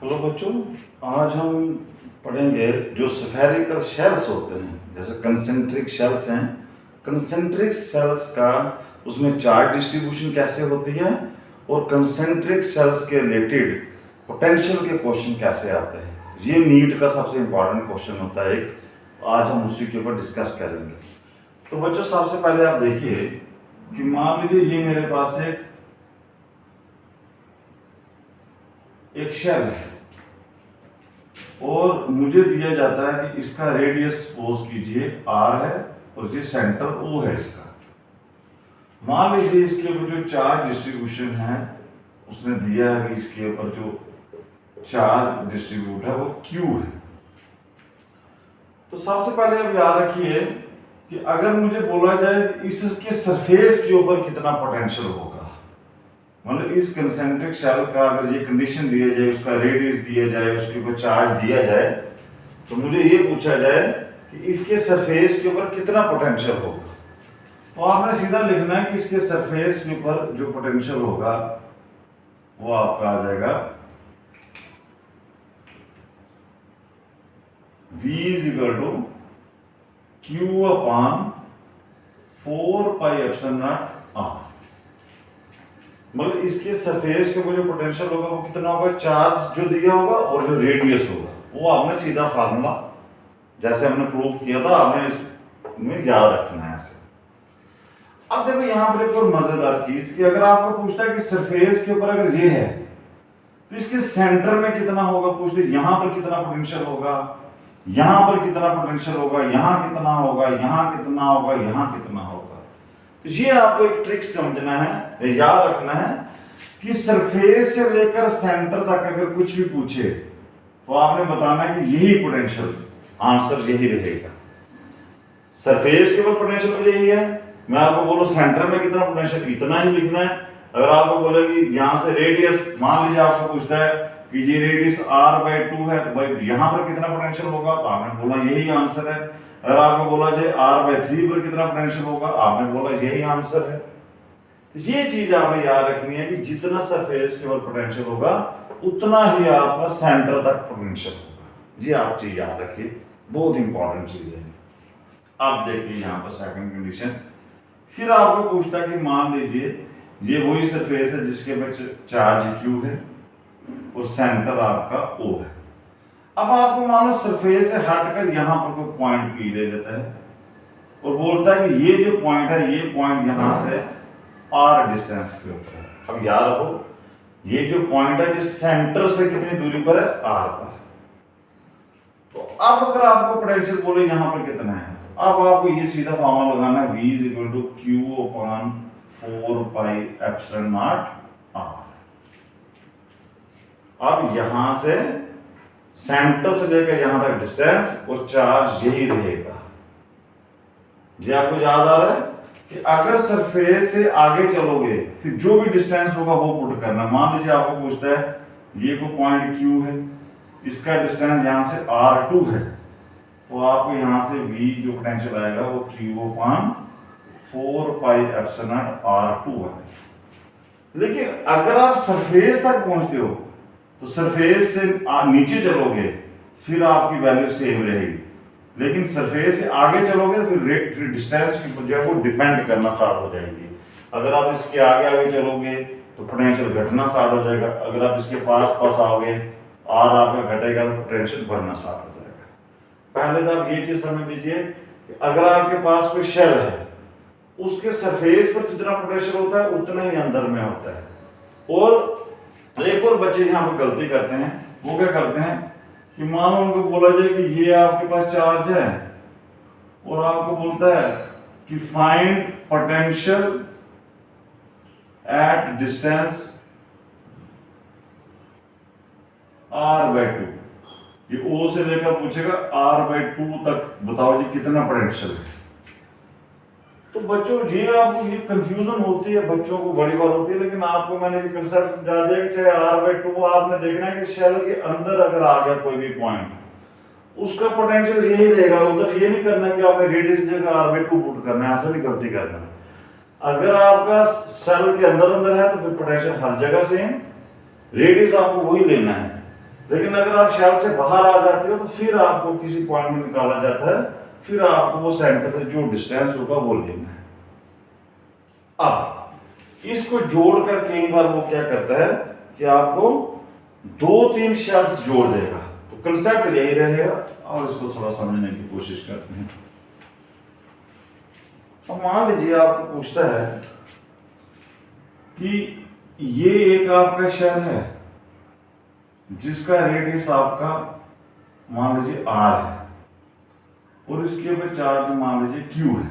Hello बच्चों, आज हम पढ़ेंगे जो स्फेरिकल शेल्स होते हैं, जैसे कंसेंट्रिक शेल्स हैं। कंसेंट्रिक शेल्स का उसमें चार्ज डिस्ट्रीब्यूशन कैसे होती है और कंसेंट्रिक शेल्स के रिलेटेड पोटेंशियल के क्वेश्चन कैसे आते हैं। ये नीट का सबसे इम्पोर्टेंट क्वेश्चन होता है एक, आज हम उसी के ऊपर डिस्कस करेंगे। तो बच्चों, सबसे पहले आप देखिए कि मान लीजिए ये मेरे पास एक शेल है और मुझे दिया जाता है कि इसका रेडियस सपोज कीजिए r है और ये सेंटर O है इसका। मान लीजिए इसके ऊपर जो चार्ज डिस्ट्रीब्यूशन है उसने दिया है कि इसके ऊपर जो चार्ज डिस्ट्रीब्यूट है वो Q है। तो सबसे पहले आप याद रखिए कि अगर मुझे बोला जाए इसके सरफेस के ऊपर कितना पोटेंशियल होगा, मतलब इस कंसेंट्रिक शेल का अगर ये कंडीशन दिया जाए, उसका रेडियस दिया जाए, उसके ऊपर चार्ज दिया जाए, तो मुझे ये पूछा जाए कि इसके सरफेस के ऊपर कितना पोटेंशियल होगा, तो आपने सीधा लिखना है कि इसके सरफेस के ऊपर जो पोटेंशियल होगा वो आपका आ जाएगा V = Q अपॉन 4πε0r। मतलब इसके सरफेस के ऊपर जो पोटेंशियल होगा वो कितना होगा, चार्ज जो दिया होगा और जो रेडियस होगा, वो आपने सीधा फार्मूला जैसे हमने प्रूव किया था आपने इसमें याद रखना है ऐसे। अब देखो यहाँ पर एक और मजेदार चीज कि अगर आपको पूछता है कि सरफेस के ऊपर अगर ये है तो इसके सेंटर में कितना होगा, पूछते यहाँ पर कितना पोटेंशियल होगा, यहाँ पर कितना पोटेंशियल होगा, यहाँ कितना होगा, यहाँ कितना होगा, यहाँ कितना होगा। तो ये आपको एक ट्रिक समझना है, याद रखना है कि सरफेस से लेकर सेंटर तक अगर कुछ भी पूछे तो आपने बताना है कि यही पोटेंशियल, आंसर यही रहेगा। सरफेस के ऊपर पोटेंशियल यही है, मैं आपको बोलूं सेंटर में कितना पोटेंशियल, इतना ही लिखना है। अगर आपको बोले कि यहाँ से रेडियस, मान लीजिए आपको पूछता है कि ये रेडियस r/2 है, तो भाई यहाँ पर कितना पोटेंशियल होगा, तो आपने बोला यही आंसर है। अगर आपको बोला जाए r/3 पर कितना पोटेंशियल होगा, आपने बोला यही आंसर है। तो ये चीज आपने याद रखनी है कि जितना सरफेस के ऊपर पोटेंशियल होगा उतना ही आपका सेंटर तक पोटेंशियल होगा। जी आप चीज याद रखिए, बहुत इंपॉर्टेंट चीज है। आप देखिए यहाँ पर सेकंड कंडीशन, फिर आपको पूछता है कि मान लीजिए ये वही सरफेस है जिसके ऊपर चार्ज Q है और सेंटर आपका O है। अब आपको मान लो सरफेस से हटकर यहाँ पर कोई पॉइंट P ले लेता है और बोलता है कि ये जो पॉइंट है, ये पॉइंट यहाँ से R डिस्टेंस के ऊपर है। अब याद रखो ये जो पॉइंट है जिस सेंटर से कितनी दूरी पर है, R पर। तो अब अगर आपको पोटेंशियल बोले यहाँ पर कितना है, तो अब आपको ये सीधा फॉर्मूला लगाना है V = Q अपॉन 4πε0r। अब यहां से सेंटर से लेकर यहां तक डिस्टेंस और चार्ज यही रहेगा। जी आपको याद आ रहा है कि अगर सरफेस से आगे चलोगे फिर जो भी डिस्टेंस होगा वो पुट करना। मान लीजिए आपको पूछता है ये कोई पॉइंट Q है, इसका डिस्टेंस यहां से R2 है, तो आपको यहां से V जो पोटेंशियल आएगा वो Q अपॉन 4πε0r2 है। लेकिन अगर आप सरफेस तक पहुंचते हो तो सरफेस से नीचे चलोगे फिर आपकी वैल्यू सेम रहेगी, लेकिन सरफेस से आगे चलोगे तो फिर डिस्टेंस की जो है वो डिपेंड करना स्टार्ट हो जाएगी। अगर आप इसके आगे आगे चलोगे तो पोटेंशियल घटना स्टार्ट हो जाएगा, अगर आप इसके पास पास आओगे और आपका घटेगा तो पोटेंशियल बढ़ना स्टार्ट हो जाएगा। पहले तो आप ये चीज समझ लीजिए कि अगर आपके पास कोई शेल है उसके सरफेस पर जितना पोटेंशियल होता है उतना ही अंदर में होता है। और एक और बच्चे यहाँ पर गलती करते हैं, वो क्या करते हैं कि मानो उनको बोला जाए कि ये आपके पास चार्ज है और आपको बोलता है कि find potential at distance r/2। ये O से लेकर पूछेगा r/2 तक बताओ जी कितना पोटेंशियल है। तो बच्चों ये आपको ये कंफ्यूजन होती है, बच्चों को बड़ी बार होती है, लेकिन आपको मैंने ये कंसेप्ट समझा दिया कि चाहे r/2 आपने देखना है कि शेल के अंदर अगर आ गया कोई भी पॉइंट उसका पोटेंशियल यही रहेगा। उधर ये नहीं करना कि आपने रेडियस जगह r/2 पुट करना है, ऐसा नहीं गलती करना है। अगर आपका शेल के अंदर अंदर है तो फिर पोटेंशियल हर जगह सेम, रेडियस आपको वही लेना है। लेकिन अगर आप शेल से बाहर आ जाते हो तो फिर आपको किसी पॉइंट में निकाला जाता है, फिर आपको वो सेंटर से जो डिस्टेंस होगा वो लेना है। अब इसको जोड़कर कई बार वो क्या करता है कि आपको 2-3 शेल्स जोड़ देगा, तो कंसेप्ट यही रहेगा और इसको थोड़ा समझने की कोशिश करते हैं। अब मान लीजिए आपको पूछता है कि ये एक आपका शेल है जिसका रेडियस आपका मान लीजिए r है और इसके ऊपर चार्ज मान लीजिए q है,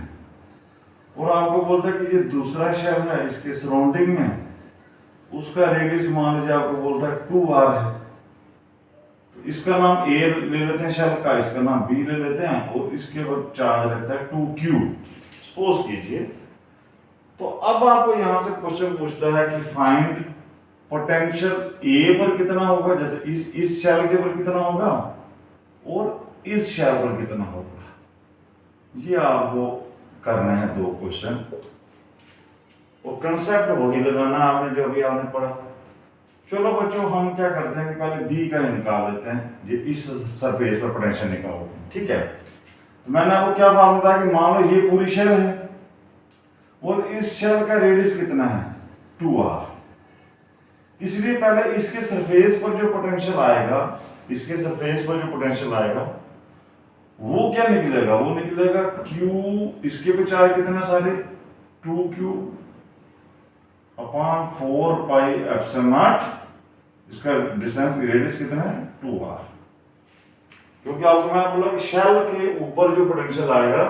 और आपको बोलता है कि ये दूसरा शेल है इसके सराउंडिंग में, उसका रेडियस मान लीजिए आपको बोलता है 2r है। तो इसका नाम a ले लेते हैं शेल का, इसका नाम b ले लेते हैं और इसके ऊपर चार्ज रहता है 2q सपोज कीजिए। तो अब आपको यहां से क्वेश्चन पूछता है कि फाइंड पोटेंशियल ए पर कितना होगा, जैसे इस शेल के ऊपर कितना होगा और इस शेल पर कितना होगा। ये आपको करना है 2 क्वेश्चन, और कंसेप्ट वही लगाना आपने जो अभी आपने पढ़ा। चलो बच्चों हम क्या करते हैं कि पहले बी का ही निकाल लेते हैं, ये इस सरफेस पर पोटेंशियल निकालते हैं, ठीक है। तो मैंने आपको क्या फार्मूला था कि मान लो ये पूरी शेल है और इस शेल का रेडियस कितना है 2r, इसलिए पहले इसके सरफेस पर जो पोटेंशियल आएगा, इसके सरफेस पर जो पोटेंशियल आएगा वो क्या निकलेगा, वो निकलेगा q, इसके पे चार्ज कितना सारे 2q upon 4 pi epsilon not, इसका डिस्टेंस रेडियस कितना है 2r। क्योंकि आपको मैंने बोला कि शेल के ऊपर जो पोटेंशियल आएगा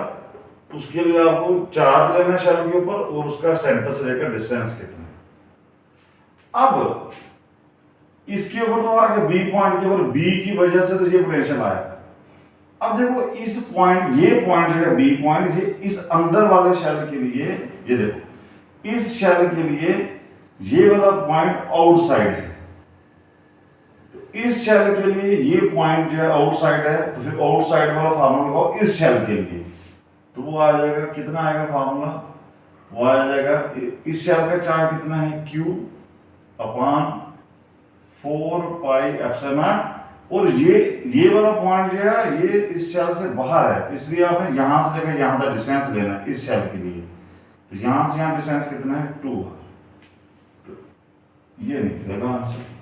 उसके लिए आपको चार्ज लेना है शेल के ऊपर और उसका सेंटर से लेकर डिस्टेंस कितना है। अब इसके ऊपर तो आ गया बी पॉइंट के ऊपर, बी की वजह से तो ये पोटेंशियल आया। अब देखो इस पॉइंट, ये पॉइंट जो है बी पॉइंट, ये इस अंदर वाले शेल के लिए, ये देखो इस शेल के लिए ये वाला पॉइंट आउटसाइड है, तो इस शेल के लिए ये पॉइंट जो है आउटसाइड है, तो फिर आउटसाइड वाला फार्मूला लगाओ इस शेल के लिए, तो वो आ जाएगा कितना आएगा फार्मूला, वो आ जाएगा इस शेल का चार्ज कितना है q upon 4 pi epsilon not, और ये वाला पॉइंट जो है ये इस शेल से बाहर है, इसलिए आपने यहां से लेकर यहां तक डिस्टेंस लेना है इस शेल के लिए, तो यहां से यहां डिस्टेंस कितना है 2, तो ये निकलेगा आंसर।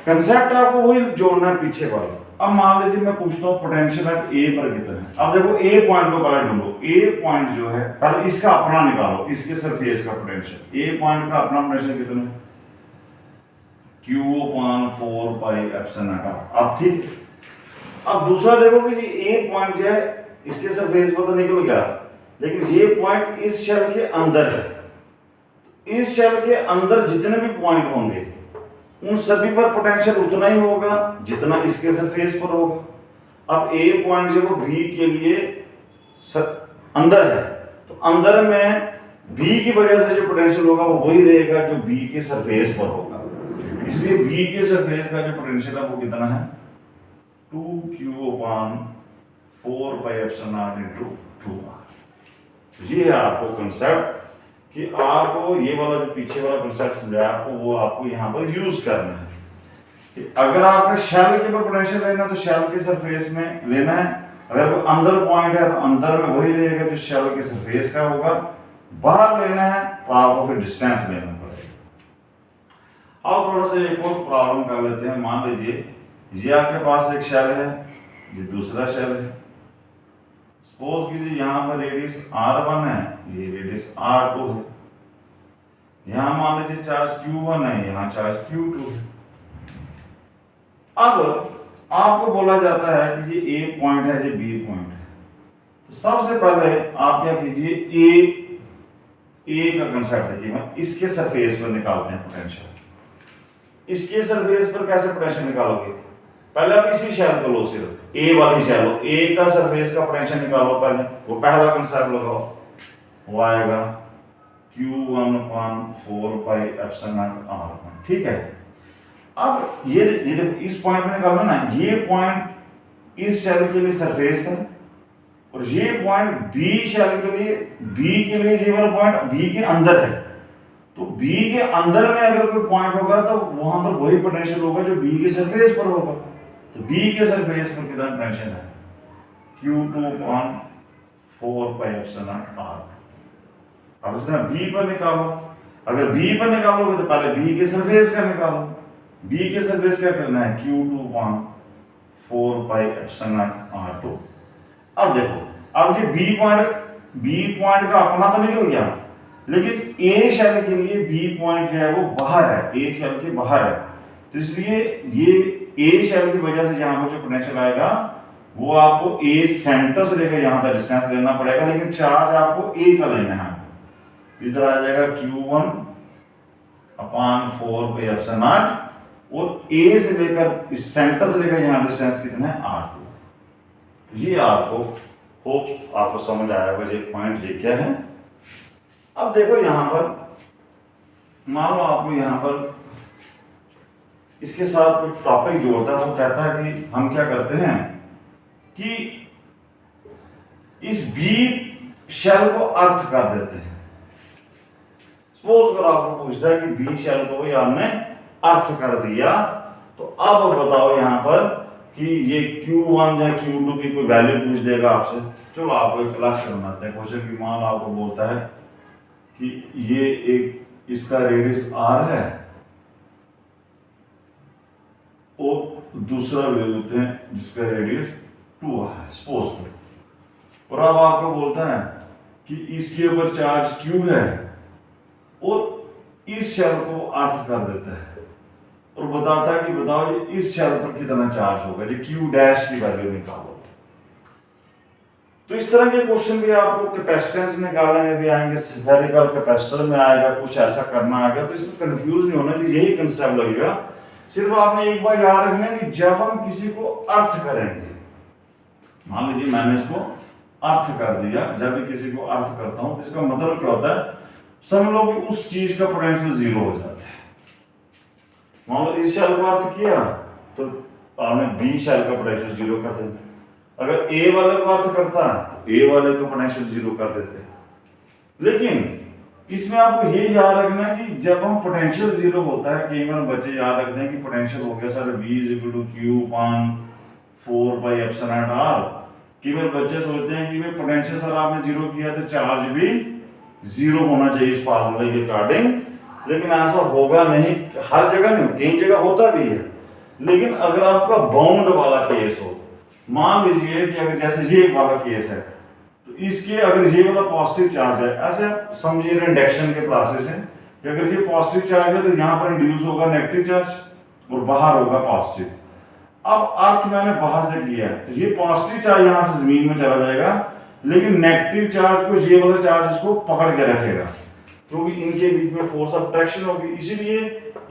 कंसेप्ट आपको वही जोड़ना है पीछे वाला। अब मान लीजिए मैं पूछता हूँ पोटेंशियल एट ए पर कितना है। अब देखो ए पॉइंट को पहले ढूंढो, ए पॉइंट जो है पहले इसका अपना निकालो, इसके सरफेस का पोटेंशियल, ए पॉइंट का अपना पोटेंशियल कितना है q upon 4 pi epsilon not. अब ठीक, अब दूसरा देखो कि ये ए पॉइंट जो है इसके सरफेस पर तो निकल गया, लेकिन ये पॉइंट इस शेल के अंदर है। इस शेल के अंदर जितने भी पॉइंट होंगे उन सभी पर पोटेंशियल उतना ही होगा जितना इसके सरफेस पर होगा। अब ए पॉइंट जो बी के लिए अंदर है, तो अंदर में बी की वजह से जो पोटेंशियल होगा वो वही रहेगा जो बी के सरफेस पर होगा, इसलिए बी के सरफेस का जो पोटेंशियल है वो कितना है 2q upon 4 pi epsilon not into 2r। ये है आपको कंसेप्ट कि आपको ये वाला जो पीछे वाला कंसेप्ट समझाया आपको, वो आपको यहाँ पर यूज करना है कि अगर आपने शेल के ऊपर पोटेंशियल लेना है तो शेल के सरफेस में लेना है, अगर वो अंदर पॉइंट है तो अंदर में वही रहेगा जो शेल के सरफेस का होगा, बाहर लेना है तो आपको फिर डिस्टेंस लेना पड़ेगा। अब थोड़ा सा एक और प्रॉब्लम कर लेते हैं। मान लीजिए ये आपके पास एक शेल है, ये दूसरा शेल है, सपोज कीजिए यहाँ पर रेडियस r1 है, ये रेडियस r2 है, यहाँ मान लीजिए चार्ज q1 है, यहाँ चार्ज q2 है। अब आपको बोला जाता है कि ये a पॉइंट है, ये b पॉइंट है, तो सबसे पहले आप क्या कीजिए a का कंसेप्ट देखिए, मैं इसके सरफेस पर निकालते हैं पोटेंशियल। इसके सरफेस पर कैसे पोटेंशियल निकालोगे, पहले आप इसी शेल को लो, सिर्फ ए वाली शेल लो, ए का सरफेस का पोटेंशियल निकालो पहले, वो पहला कंसेप्ट लगाओ, वो आएगा q1 upon 4 pi epsilon not r1, ठीक है। अब ये इस पॉइंट में निकालना ना, ये पॉइंट इस शेल के लिए सरफेस था और ये पॉइंट बी शेल के लिए, बी के लिए ये वाला पॉइंट बी के अंदर है, तो बी के अंदर में अगर कोई पॉइंट होगा तो वहां पर वही पोटेंशियल होगा जो बी के सरफेस पर होगा। तो बी के सरफेस पर कितना पोटेंशियल है, Q2 upon 4 pi epsilon r। अब इसमें बी पर निकालो, अगर बी पर निकालोगे तो पहले बी के सरफेस का निकालो। बी के सरफेस क्या करना है, Q2 upon 4 pi epsilon r2। अब देखो, अब ये बी पॉइंट का अपना तो निकल गया, लेकिन ए शेल के लिए बी पॉइंट जो है वो बाहर है, ए शेल के बाहर है। तो इसलिए ये ए शेल की वजह से यहाँ पर जो पोटेंशियल आएगा वो आपको ए सेंटर से लेकर यहाँ तक डिस्टेंस लेना पड़ेगा, लेकिन चार्ज आपको ए का लेना है। इधर आ जाएगा Q1 upon 4 pi epsilon r, और ए से लेकर इस सेंटर से लेकर यहाँ डिस्टेंस कितना है, r2। ये आपको होप आपको समझ आया होगा ये पॉइंट ये क्या है। अब देखो यहां पर मान लो आपको यहां पर इसके साथ कुछ टॉपिक जोड़ता है, वो कहता है कि हम क्या करते हैं कि इस बी शेल को अर्थ कर देते हैं। सपोज अगर आपको पूछता है कि बी शेल को भी हमने अर्थ कर दिया, तो अब बताओ यहां पर कि ये Q1 या Q2 की कोई वैल्यू पूछ देगा आपसे। चलो आपको एक क्लास बनाते हैं क्वेश्चन की। मान आपको बोलता है कि ये एक इसका रेडियस r है और दूसरा ले लेते हैं जिसका रेडियस 2r है सपोज करो। और अब आपको बोलता है कि इसके ऊपर चार्ज q है और इस शेल को अर्थ कर देता है, और बताता है कि बताओ ये इस शेल पर कितना चार्ज होगा, ये q डैश की वैल्यू निकालो। तो इस तरह के क्वेश्चन भी आपको कैपेसिटेंस निकालने में भी आएंगे, स्फेरिकल कैपेसिटर में आएगा, कुछ ऐसा करना आएगा। तो इसमें कंफ्यूज नहीं होना चाहिए, यही कंसेप्ट लगेगा। सिर्फ आपने एक बार याद रखना है कि जब हम किसी को अर्थ करेंगे, मान लीजिए मैंने इसको अर्थ कर दिया, जब भी किसी को अर्थ करता हूं तो इसका मतलब क्या होता है, समझ लो कि उस चीज का पोटेंशियल जीरो हो जाता है। मान लो इस शेल को अर्थ किया तो आपने बी शेल का पोटेंशियल जीरो कर देना। अगर ए वाले को अर्थ करता है तो ए वाले को पोटेंशियल जीरो कर देते हैं। लेकिन इसमें आपको ये याद रखना है कि जब हम पोटेंशियल जीरो होता है, कई बार बच्चे याद रखते हैं कि पोटेंशियल हो गया sir V = Q upon 4 pi epsilon r। कई बार बच्चे सोचते हैं कि भाई पोटेंशियल सर आपने जीरो किया तो चार्ज भी जीरो होना चाहिए इस फार्मूले के अकॉर्डिंग, लेकिन ऐसा होगा नहीं, हर जगह नहीं, कई जगह होता भी है। लेकिन अगर आपका बाउंड वाला केस हो, मान लीजिए कि अगर जैसे ये वाला केस है, तो इसके अगर ये वाला पॉजिटिव चार्ज है, ऐसे समझिए इंडक्शन के प्रोसेस है कि अगर ये पॉजिटिव चार्ज है तो यहाँ पर इंड्यूस होगा नेगेटिव चार्ज और बाहर होगा पॉजिटिव। अब अर्थ मैंने बाहर से किया है तो ये पॉजिटिव चार्ज यहाँ से जमीन में चला जाएगा, लेकिन नेगेटिव चार्ज को ये वाला चार्ज इसको पकड़ के रखेगा, क्योंकि इनके बीच में फोर्स ऑफ अट्रैक्शन होगी। इसीलिए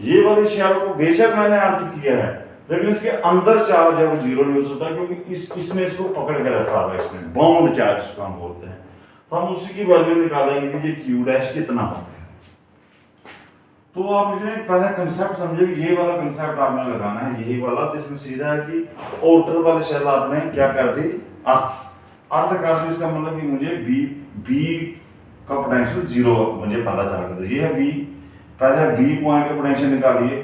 ये वाली शेल को बेशक मैंने अर्थ किया है, लेकिन इसके अंदर चार्ज है वो जीरो नहीं हो सकता, क्योंकि इसने इसको पकड़ के रखा हुआ है, इसने बाउंड चार्ज इसको हम बोलते हैं। तो हम उसी की वैल्यू निकालेंगे कि ये क्यू डैश कितना होता है। तो आप इसमें पहले कंसेप्ट समझिए कि ये वाला कंसेप्ट आपने लगाना है, यही वाला। तो इसमें सीधा है कि आउटर वाले शेल आपने क्या कर दी, अर्थ कर दी। इसका मतलब कि मुझे बी का पोटेंशियल जीरो मुझे पता चल गया। ये है बी, पहले बी पॉइंट का पोटेंशियल निकालिए,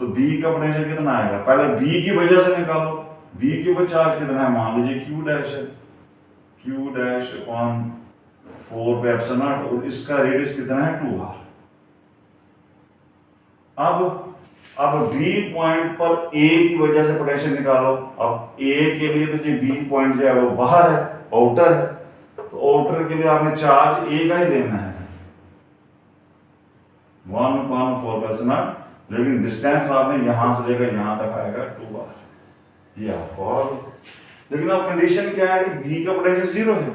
तो बी का पोटेंशियल कितना आएगा, पहले बी की वजह से निकालो। बी के ऊपर चार्ज कितना है, मान लीजिए क्यू डैश है, Q dash upon 4 pi epsilon not, और इसका रेडियस कितना है 2r। अब बी पॉइंट पर ए की वजह से पोटेंशियल निकालो। अब ए के लिए तो जो बी पॉइंट जो है वो बाहर है, आउटर है, तो आउटर के लिए आपने चार्ज ए का ही लेना है 1/4 पाई एप्सिलॉन नॉट, लेकिन डिस्टेंस आपने यहां से लेकर यहां तक आएगा 2r। ये आपको, लेकिन अब कंडीशन क्या है कि बी का पोटेंशियल जीरो है।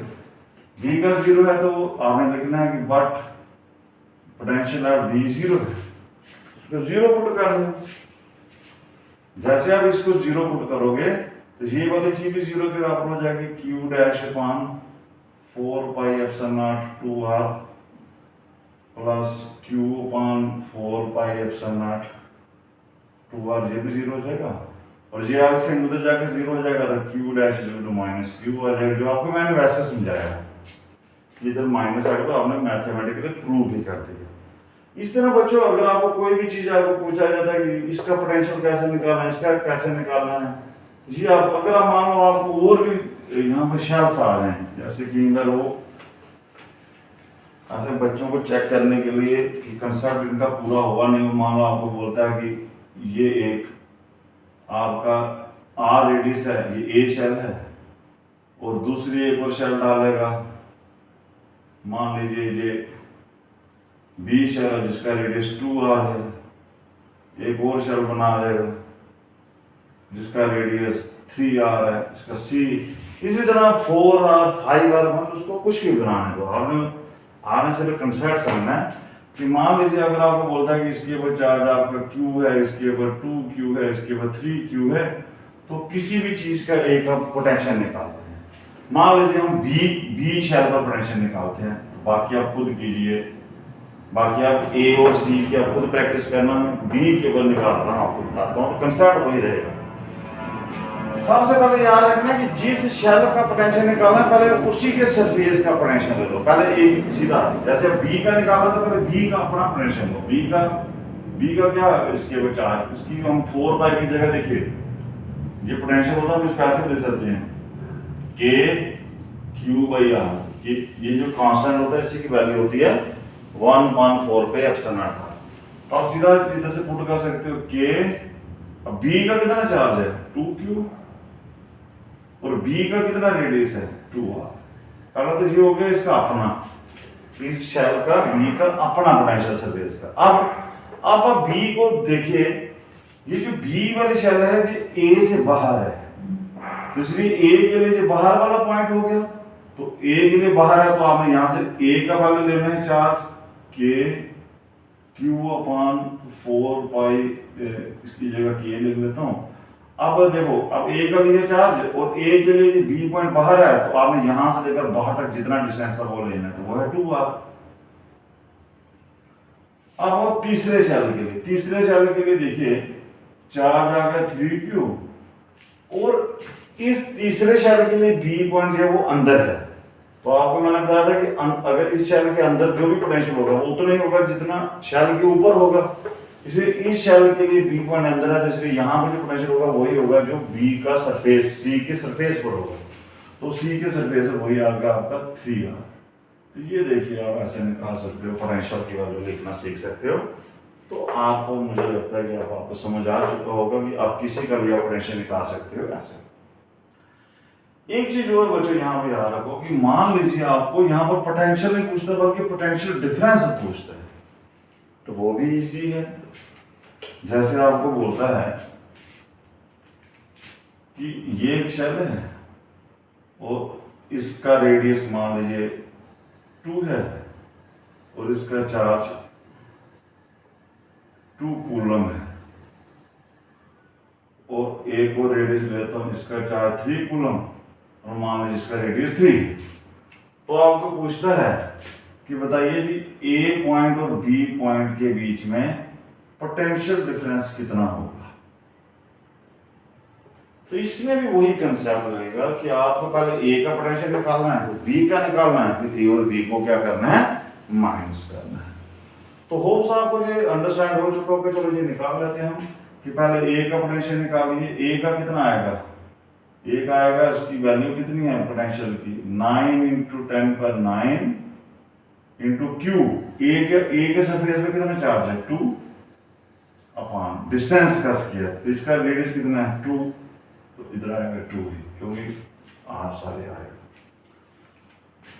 बी का जीरो है तो आपने लिखना है कि but potential of B zero है, इसको जीरो पुट कर दो। जैसे आप इसको जीरो पुट करोगे तो ये वाली चीज भी जीरो के बराबर हो जाएगी, Q dash upon 4 pi epsilon not 2r plus Q upon 4 pi epsilon not 2r, ये भी जीरो हो जाएगा। और ये आगे से उधर जाकर जीरो हो जाएगा, तो क्यू डैश माइनस क्यू आ जाएगा, जो आपको मैंने वैसे समझाया। इधर माइनस आ गया तो आपने मैथमेटिकली प्रूव भी कर दिया। इस तरह बच्चों अगर आपको कोई भी चीज आपको पूछा जाता है कि इसका पोटेंशियल कैसे निकालना है, इसका कैसे निकालना है, जी आप अगर आप मान लो आपको और भी यहाँ पर शेल्स आ रहे हैं, जैसे कि अगर वो ऐसे बच्चों को चेक करने के लिए कि कंसेप्ट इनका पूरा हुआ नहीं, मान लो आपको बोलता है कि ये एक आपका आर रेडियस है, ये ए शेल है और दूसरी एक और शेल डालेगा, मान लीजिए ये बी शेल है जिसका रेडियस 2r है, एक और शेल बना देगा जिसका रेडियस 3r है, इसका सी, इसी तरह 4r 5r, मतलब उसको कुछ भी बनाने दो, आपने आने से कंसेप्ट समझना है कि मान लीजिए अगर आपको बोलता है कि इसके ऊपर चार्ज आपका q है, इसके ऊपर 2q है, इसके ऊपर 3q है, तो किसी भी चीज का एक हम पोटेंशियल निकालते हैं। मान लीजिए हम बी शेल पर पोटेंशियल निकालते हैं, तो बाकी आप खुद कीजिए, बाकी आप ए और सी की आप खुद प्रैक्टिस करना, बी के ऊपर निकालता हूँ आपको बताता हूँ, कंसेप्ट वही रहेगा। सबसे पहले याद रखना कि जिस शेल का पोटेंशियल निकालना है पहले उसी के सरफेस का पोटेंशियल ले लो, पहले एक सीधा जैसे बी का निकाला था पहले बी का अपना पोटेंशियल लो, बी का क्या इसके ऊपर चार्ज, इसकी हम 4 पाई की जगह देखिए ये पोटेंशियल होता है, हम इसको ऐसे दे सकते हैं के क्यू बाई आर, ये जो कांस्टेंट होता है इसी की वैल्यू होती है 114 पे एप्सिलॉन आर। तो आप सीधा इधर से पुट कर सकते हो के, अब बी का कितना चार्ज है 2q और बी का कितना रेडियस है 2r। पहला तो ये हो गया इसका अपना, इस शेल का बी का अपना पोटेंशियल सरफेस का। अब बी को देखिए, ये जो बी वाली शेल है ये ए से बाहर है, तो इसलिए ए के लिए जो बाहर वाला पॉइंट हो गया, तो ए के लिए बाहर है तो आपने यहां से ए का वैल्यू लेना है चार्ज के क्यू अपॉन 4 पाई, इसकी जगह के लिख लेता हूं। अब देखो अब ए का लिए चार्ज और ए के लिए जो बी पॉइंट बाहर है, तो आपने यहां से लेकर बाहर तक जितना डिस्टेंस है वो लेना है, तो वो है 2r। अब वो तीसरे शेल के लिए देखिए चार्ज आ गया 3q और इस तीसरे शेल के लिए बी पॉइंट जो है वो अंदर है, तो आपको मैंने बताया था कि अगर इस शेल के अंदर जो भी पोटेंशियल होगा वो उतना ही होगा जितना शेल के ऊपर होगा, इसलिए इस शेल के लिए बी पॉइंट अंदर है, तो इसलिए यहाँ पर जो पोटेंशियल होगा वही होगा जो बी का सरफेस सी के सरफेस पर होगा, तो सी के सरफेस पर वही आ गया आपका 3r। तो ये देखिए आप ऐसे निकाल सकते हो, पोटेंशियल की वैल्यू लिखना सीख सकते हो। तो आपको मुझे लगता है कि आपको समझ आ चुका होगा कि आप किसी का भी पोटेंशियल निकाल सकते हो ऐसे। एक चीज और बच्चों यहाँ पे याद रखो कि मान लीजिए आपको यहाँ पर पोटेंशियल नहीं पूछता बल्कि पोटेंशियल डिफरेंस पूछता है, तो वो भी इजी है। जैसे आपको बोलता है कि ये एक शेल है और इसका रेडियस मान लीजिए 2 है और इसका चार्ज 2 कूलम है, और एक और रेडियस लेता हूं इसका चार्ज 3 कूलम और मान लीजिए इसका रेडियस 3। तो आपको पूछता है कि बताइए जी ए पॉइंट और बी पॉइंट के बीच में पोटेंशियल डिफरेंस कितना होगा। तो इसमें भी वही कंसेप्ट लगेगा कि आपको पहले ए का पोटेंशियल निकालना है, फिर बी का निकालना है, फिर ए और बी को क्या करना है माइनस करना है। तो होप्स आपको ये अंडरस्टैंड हो चुका होगा। चलो ये निकाल लेते हैं हम कि पहले ए का पोटेंशियल निकालिए। ए का कितना आएगा, ए का आएगा इसकी वैल्यू कितनी है पोटेंशियल की 9 × 10⁹ इंटू क्यू। ए के सरफेस पे कितना चार्ज है 2 अपॉन डिस्टेंस का स्क्वायर, तो इसका रेडियस कितना है 2, तो इधर आएगा 2 ही क्योंकि r सारे आएगा।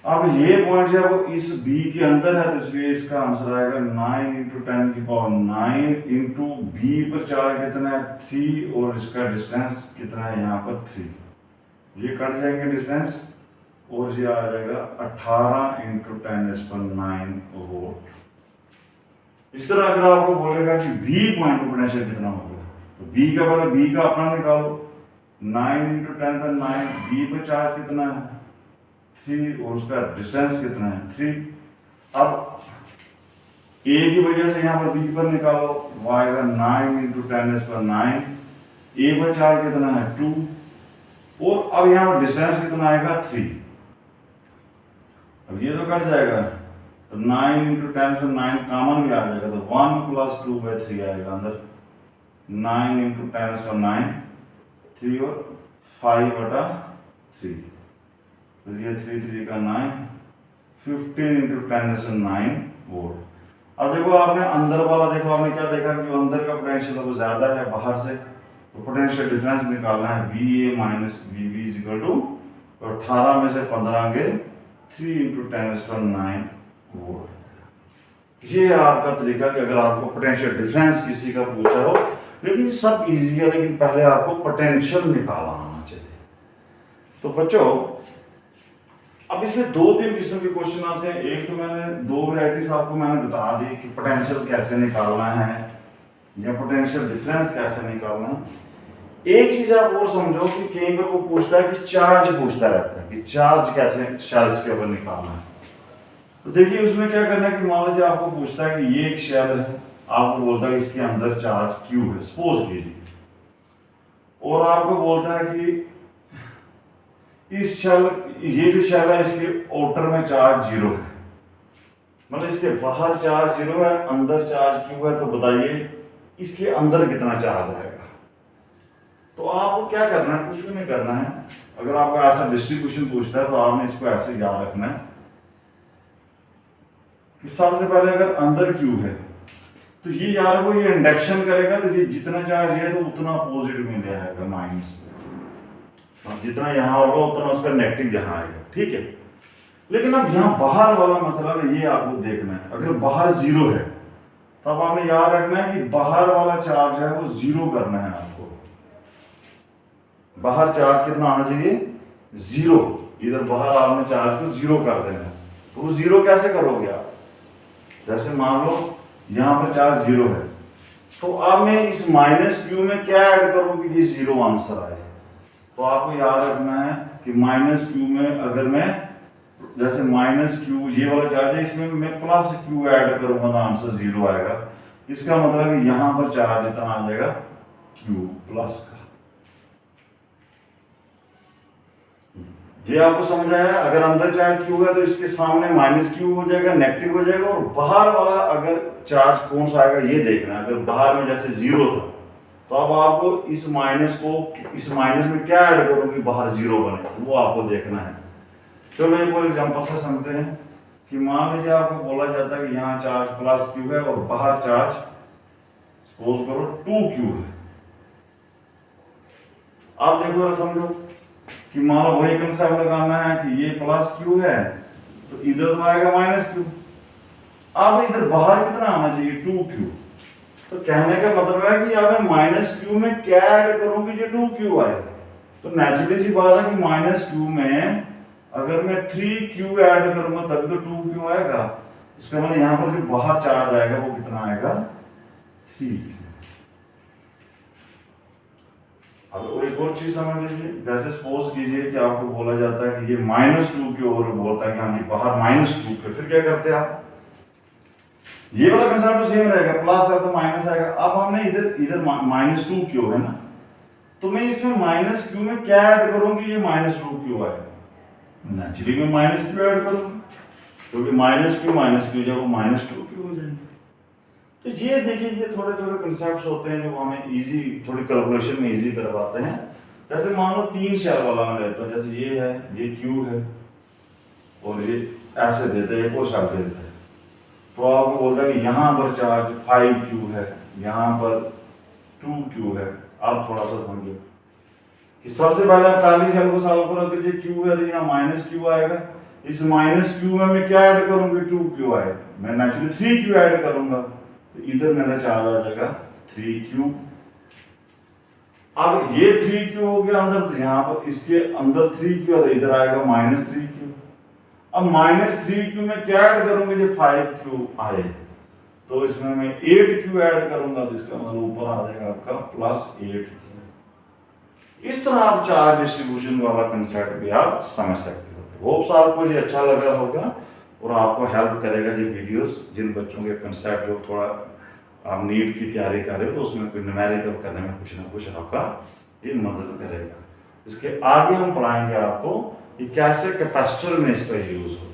अब ये पॉइंट जो है वो इस b के अंदर है, तो इसलिए इसका आंसर आएगा 9 × 10⁹ इंटू b पर चार्ज कितना है 3 और इसका डिस्टेंस कितना है यहाँ पर 3, ये कट जाएंगे डिस्टेंस और ये आ जाएगा 18 × 10⁹ वोल्ट। इस तरह अगर आपको बोलेगा कि b पॉइंट पर पोटेंशियल कितना होगा, तो b का पहले b का अपना निकालो 9 × 10⁹, b पर चार्ज कितना है 3 और उसका डिस्टेंस कितना है 3। अब a की वजह से यहाँ पर b पर निकालो, वो आएगा 9 × 10⁹, a पर चार्ज कितना है 2 और अब यहाँ पर डिस्टेंस कितना आएगा 3। अब ये तो कट जाएगा, तो 9 इंटू 10 से 9 कॉमन भी आ जाएगा, तो 1 प्लस 2/3 आएगा अंदर। 9 इंटू 10 से 9, 3 और 5/3, तो ये 3 3 का 9, 15 इंटू 10 से 9 वोल्ट। अब देखो आपने अंदर वाला देखो, आपने क्या देखा कि अंदर का पोटेंशियल वो ज्यादा है बाहर से, तो पोटेंशियल डिफरेंस निकालना है VA minus VB is equal to 18 में से 15 गए 3 इंटू 10⁹ वोल्ट। ये है आपका तरीका कि अगर आपको पोटेंशियल डिफरेंस किसी का पूछा हो, लेकिन सब इजी है, लेकिन पहले आपको पोटेंशियल निकालना आना चाहिए। तो बच्चों अब इसमें 2-3 किस्म के क्वेश्चन आते हैं। एक तो मैंने 2 वैरायटीज आपको मैंने बता दी कि पोटेंशियल कैसे निकालना है या पोटेंशियल डिफरेंस कैसे निकालना है। एक चीज आप और समझो कि कहीं पर वो पूछता है कि चार्ज पूछता रहता है कि चार्ज कैसे शेल्स के ऊपर निकालना है। तो देखिए उसमें क्या करना है कि मान लीजिए आपको पूछता है कि ये एक शेल है, आपको बोलता है इसके अंदर चार्ज Q है, सपोज कीजिए, और आपको बोलता है कि इस शेल, ये जो शेल है इसके आउटर में चार्ज 0 है, मतलब इसके बाहर चार्ज 0 है, अंदर चार्ज Q है, तो बताइए इसके अंदर कितना चार्ज आएगा। तो आपको क्या करना है, कुछ भी नहीं करना है। अगर आपको ऐसा डिस्ट्रीब्यूशन पूछता है तो आपने इसको ऐसे याद रखना है कि सबसे पहले अगर अंदर Q है तो ये यार वो ये इंडक्शन करेगा, तो ये जितना चार्ज है तो उतना पॉजिटिव में जाएगा माइनस में, और जितना यहाँ होगा उतना उसका नेगेटिव यहाँ आएगा, ठीक है। लेकिन अब यहाँ बाहर वाला मसला ना, ये आपको देखना है। अगर बाहर 0 है तब आपने याद रखना है कि बाहर वाला चार्ज है वो 0 करना है आपको। बाहर चार्ज कितना आना चाहिए, 0। इधर बाहर आपने चार्ज को 0 कर देना है। तो वो 0 कैसे करोगे आप, जैसे मान लो यहाँ पर चार्ज 0 है, तो अब मैं इस माइनस Q में क्या ऐड करूँ कि ये 0 आंसर आए। तो आपको याद रखना है कि माइनस Q में अगर मैं जैसे माइनस Q ये वाला चार्ज है, इसमें मैं प्लस Q ऐड करूंगा तो आंसर 0 आएगा। इसका मतलब यहां पर चार्ज इतना आ जाएगा Q प्लस का। ये आपको समझ आया। अगर अंदर चार्ज Q है तो इसके सामने माइनस Q हो जाएगा, नेगेटिव हो जाएगा, और बाहर वाला अगर चार्ज कौन सा आएगा ये देखना है। अगर बाहर में जैसे 0 था तो अब आपको इस माइनस को इस माइनस में क्या ऐड करो कि बाहर 0 बने, तो वो आपको देखना है। चलो एक और एग्जांपल से समझते हैं कि मान लीजिए आपको बोला जाता है कि यहाँ चार्ज प्लस Q है और बाहर चार्ज सपोज करो 2Q है। आप देखो और समझो कि मान लो वही कंसेप्ट लगाना है कि ये प्लस Q है तो इधर तो आएगा माइनस Q। अब इधर बाहर कितना आना चाहिए, 2Q। तो कहने का मतलब है कि अब मैं माइनस Q में क्या ऐड करूं कि ये 2Q आए। तो नेचुरली सी बात है कि माइनस Q में अगर मैं 3Q ऐड करूंगा तभी तो 2Q आएगा। इसका मतलब यहाँ पर जो बाहर चार्ज आएगा वो कितना आएगा, 3Q। अब एक और चीज समझ लीजिए, जैसे सपोज कीजिए कि आपको बोला जाता है कि ये माइनस 2Q और बोलता है कि हाँ जी बाहर माइनस 2Q, फिर क्या करते हैं आप, ये वाला कंसेप्ट सेम रहेगा, प्लस है तो माइनस आएगा। अब हमने इधर माइनस 2Q है ना, तो मैं इसमें माइनस Q में क्या ऐड करूंगी, ये माइनस 2Q आएगा। नेचुरली मैं माइनस Q ऐड करूंगा क्योंकि माइनस Q जब वो माइनस 2Q हो जाएंगे। तो ये देखिए ये थोड़े थोड़े कंसेप्ट्स होते हैं जो हमें इजी थोड़ी कैलकुलेशन में इजी करवाते हैं। जैसे मान लो 3 शेल वाला मैं लेता हूँ, जैसे ये है, ये Q है और ये ऐसे देते हैं, एक और शेल देते हैं। तो आपको बोलता है कि यहाँ पर चार्ज 5Q है, यहाँ पर 2Q है। आप थोड़ा सा समझो कि सबसे पहले आप पहली शेल को सॉल्व करो तो ये Q है तो यहाँ माइनस Q आएगा। इस माइनस Q में मैं क्या ऐड करूंगी, 2Q आएगा। मैं नेचुरली 3Q ऐड करूंगा तो इधर मेरा चार्ज आ जाएगा 3Q। अब ये 3Q हो गया अंदर, तो यहाँ पर इसके अंदर 3Q है तो इधर आएगा माइनस 3Q। अब माइनस 3Q में क्या ऐड करूंगा, जो 5Q आए तो इसमें मैं 8Q ऐड करूंगा तो इसका मतलब ऊपर आ जाएगा आपका प्लस 8Q। इस तरह आप चार्ज डिस्ट्रीब्यूशन वाला कंसेप्ट भी आप समझ सकते हो। होप्स आपको ये अच्छा लगा होगा और आपको हेल्प करेगा ये वीडियोस। जिन बच्चों के कंसेप्ट जो थोड़ा आप नीट की तैयारी कर रहे हो तो उसमें कोई न्यूमेरिकल करने में कुछ ना कुछ आपका ये मदद करेगा। इसके आगे हम पढ़ाएंगे आपको कि कैसे कैपेसिटर में इसका यूज हो।